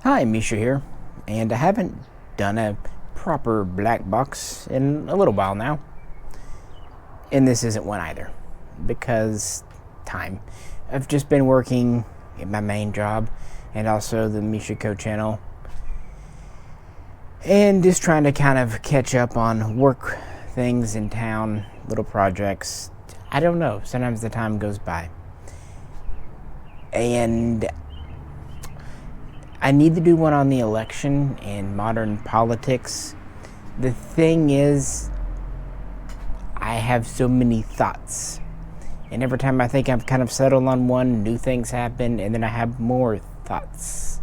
Hi, Misha here, and I haven't done a proper Blackbox in a little while now. And this isn't one either, because time. I've just been working at my main job and also the Misha Co channel, and just trying to kind of catch up on work things in town, little projects. I don't know, sometimes the time goes by. And I need to do one on the election and modern politics. The thing is, I have so many thoughts. And every time I think I've kind of settled on one, new things happen, and then I have more thoughts.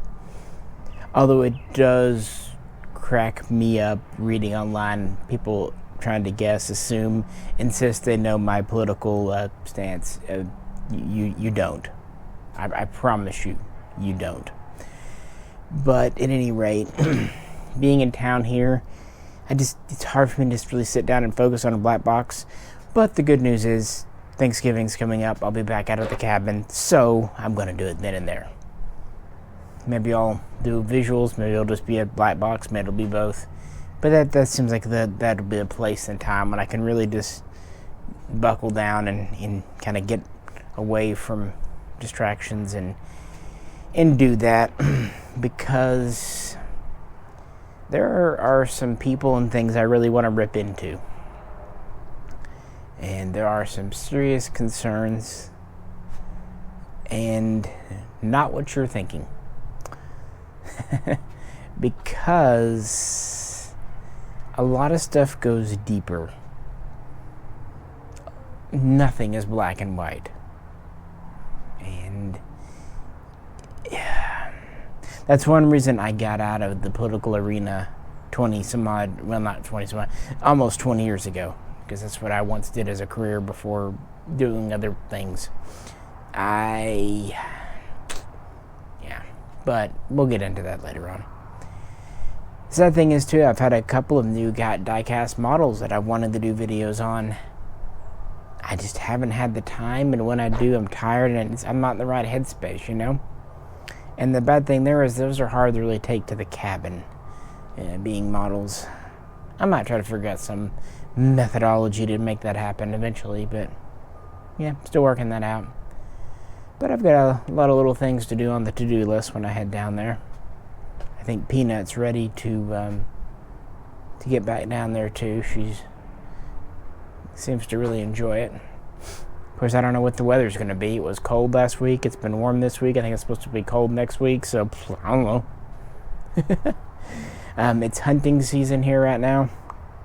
Although it does crack me up reading online, people trying to guess, assume, insist they know my political stance. You don't. I promise you, you don't. But at any rate, being in town here, it's hard for me to just really sit down and focus on a Blackbox. But the good news is, Thanksgiving's coming up. I'll be back out at the cabin, so I'm going to do it then and there. Maybe I'll do visuals, maybe it'll just be a Blackbox, maybe it'll be both. But that seems like that'll be a place and time when I can really just buckle down and kind of get away from distractions and do that. Because there are some people and things I really want to rip into. And there are some serious concerns and not what you're thinking. Because a lot of stuff goes deeper. Nothing is black and white. And that's one reason I got out of the political arena almost 20 years ago, because that's what I once did as a career before doing other things. But we'll get into that later on. The sad thing is, too, I've had a couple of new die-cast models that I wanted to do videos on. I just haven't had the time, and when I do, I'm tired, and I'm not in the right headspace, you know? And the bad thing there is those are hard to really take to the cabin, being models. I might try to figure out some methodology to make that happen eventually, but yeah, still working that out. But I've got a lot of little things to do on the to-do list when I head down there. I think Peanut's ready to get back down there too. She seems to really enjoy it. Of course, I don't know what the weather's going to be. It was cold last week. It's been warm this week. I think it's supposed to be cold next week, so I don't know. It's hunting season here right now,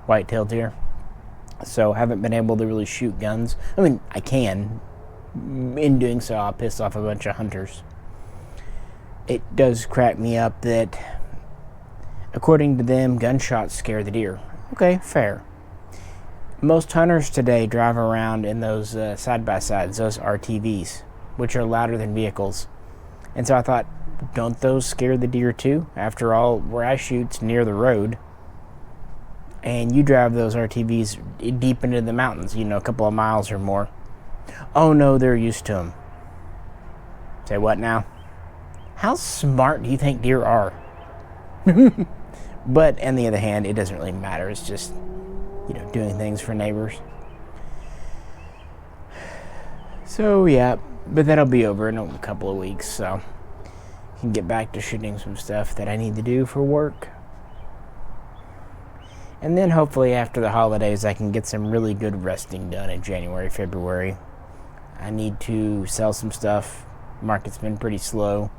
white-tailed deer. So I haven't been able to really shoot guns. I mean, I can. In doing so, I'll piss off a bunch of hunters. It does crack me up that, according to them, gunshots scare the deer. Okay, fair. Most hunters today drive around in those side-by-sides, those RTVs, which are louder than vehicles. And so I thought, don't those scare the deer too? After all, where I shoot's near the road, and you drive those RTVs deep into the mountains, a couple of miles or more. Oh no, they're used to them. Say what now? How smart do you think deer are? But on the other hand, it doesn't really matter. It's just, doing things for neighbors. So yeah, but that'll be over in a couple of weeks, so I can get back to shooting some stuff that I need to do for work. And then hopefully after the holidays I can get some really good resting done in January, February. I need to sell some stuff. Market's been pretty slow.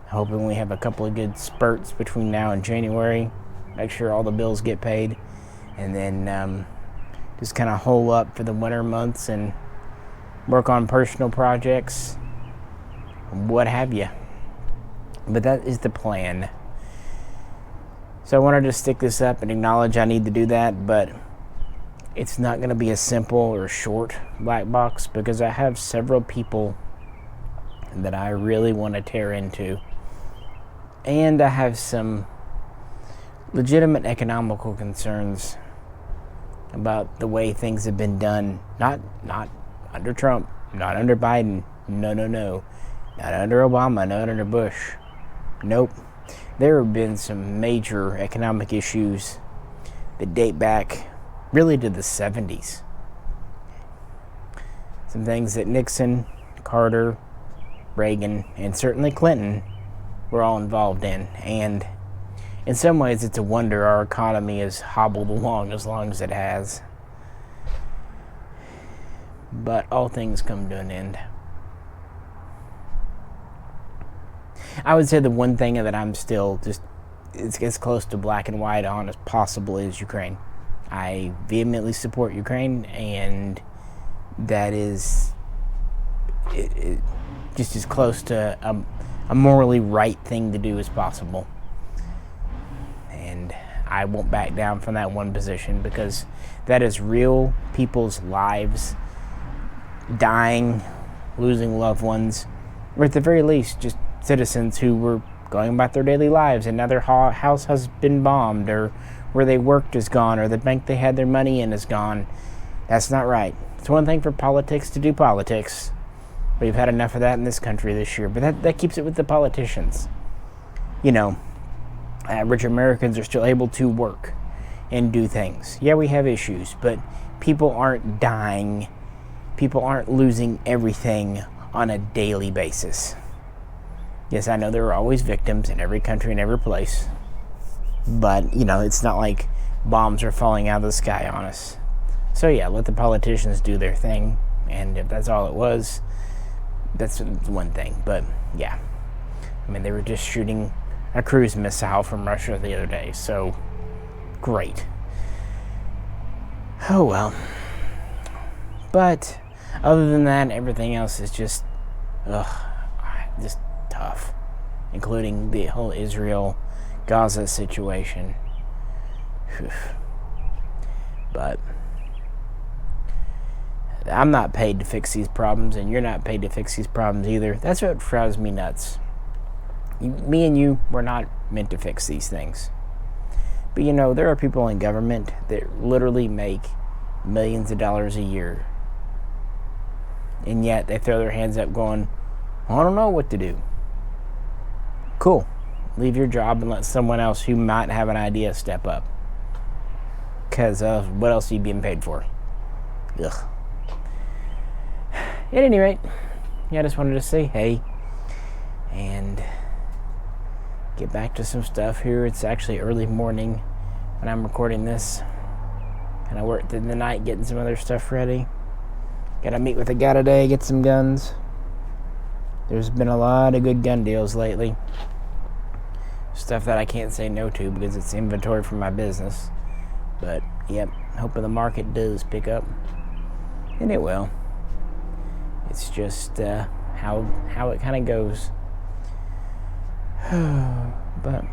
Hoping we have a couple of good spurts between now and January. Make sure all the bills get paid. And then just kind of hole up for the winter months and work on personal projects, what have you. But that is the plan. So I wanted to stick this up and acknowledge I need to do that, but it's not going to be a simple or short Blackbox because I have several people that I really want to tear into. And I have some legitimate economical concerns about the way things have been done. Not under Trump, not under Biden, no. Not under Obama, not under Bush. Nope. there have been some major economic issues that date back really to the 70s. Some things that Nixon, Carter, Reagan, and certainly Clinton were all involved in. And in some ways, it's a wonder our economy has hobbled along as long as it has. But all things come to an end. I would say the one thing that I'm still just as close to black and white on as possible is Ukraine. I vehemently support Ukraine, and that is just as close to a morally right thing to do as possible. And I won't back down from that one position, because that is real people's lives dying, losing loved ones, or at the very least just citizens who were going about their daily lives and now their house has been bombed, or where they worked is gone, or the bank they had their money in is gone. That's not right. It's one thing for politics to do politics. We've had enough of that in this country this year, but that keeps it with the politicians. You know, average Americans are still able to work and do things. Yeah, we have issues, but people aren't dying. People aren't losing everything on a daily basis. Yes, I know there are always victims in every country and every place, but, you know, it's not like bombs are falling out of the sky on us. So yeah, let the politicians do their thing, and if that's all it was, that's one thing. But yeah, I mean, they were just shooting a cruise missile from Russia the other day, so great. Oh well. But other than that, everything else is just tough, including the whole Israel-Gaza situation. But I'm not paid to fix these problems, and you're not paid to fix these problems either. That's what drives me nuts. Me and you, we're not meant to fix these things. But you know, there are people in government that literally make millions of dollars a year, and yet they throw their hands up going, I don't know what to do. Cool. Leave your job and let someone else who might have an idea step up. Because what else are you being paid for? Ugh. At any rate, yeah, I just wanted to say hey and get back to some stuff here. It's actually early morning when I'm recording this, and I worked in the night getting some other stuff ready. Gotta meet with a guy today, get some guns. There's been a lot of good gun deals lately. Stuff that I can't say no to because it's inventory for my business. But, yep, hoping the market does pick up. And it will. It's just how it kind of goes. But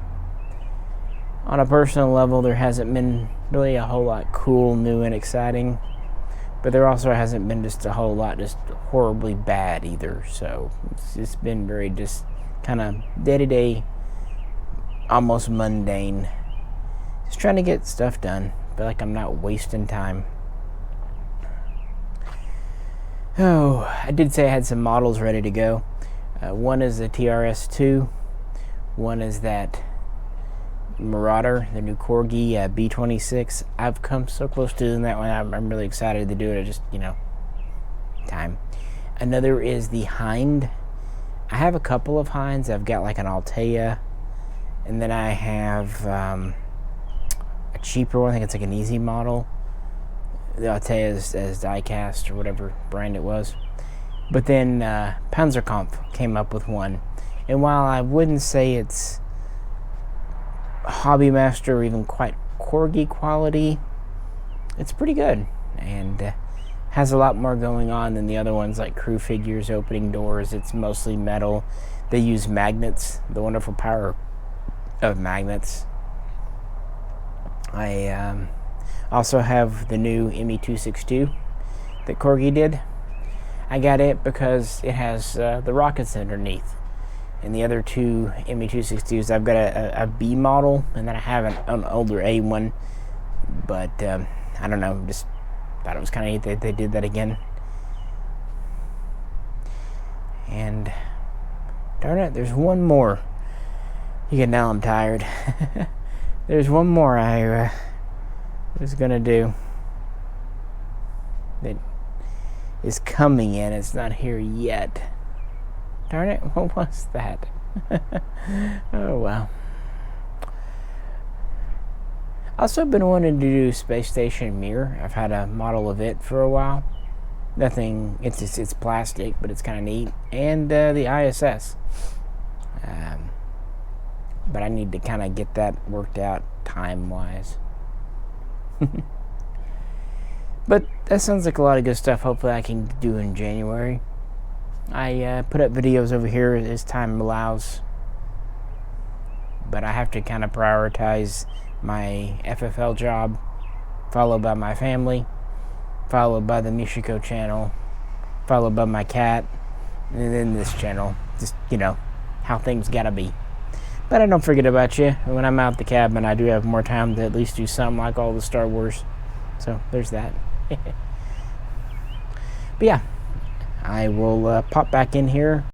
on a personal level, there hasn't been really a whole lot cool, new, and exciting. But there also hasn't been just a whole lot just horribly bad either. So it's just been very just kind of day-to-day, almost mundane. Just trying to get stuff done. Feel like I'm not wasting time. Oh, I did say I had some models ready to go. One is the TRS-2. One is that Marauder, the new Corgi B26. I've come so close to doing that one. I'm really excited to do it. I just, time. Another is the Hind. I have a couple of Hinds. I've got like an Altea, and then I have a cheaper one. I think it's like an Easy model. The Altea is die-cast or whatever brand it was. But then Panzerkampf came up with one. And while I wouldn't say it's Hobby Master or even quite Corgi quality, it's pretty good. And has a lot more going on than the other ones, like crew figures, opening doors. It's mostly metal. They use magnets, the wonderful power of magnets. I also have the new ME262 that Corgi did. I got it because it has the rockets underneath. And the other two ME262s, I've got a B model, and then I have an older A one. But I don't know, just thought it was kind of neat that they did that again. And darn it, there's one more. Yeah, now I'm tired. There's one more I was gonna do that is coming in. It's not here yet. Darn it, what was that? Oh well. Also been wanting to do space station mirror. I've had a model of it for a while. Nothing, it's plastic, but it's kind of neat. And the ISS. But I need to kind of get that worked out time-wise. But that sounds like a lot of good stuff. Hopefully I can do in January. I put up videos over here as time allows. But I have to kind of prioritize my FFL job, followed by my family, followed by the Misha channel, followed by my cat, and then this channel. Just, how things gotta be. But I don't forget about you. When I'm out the cabin, I do have more time to at least do something like all the Star Wars. So there's that. But yeah, I will pop back in here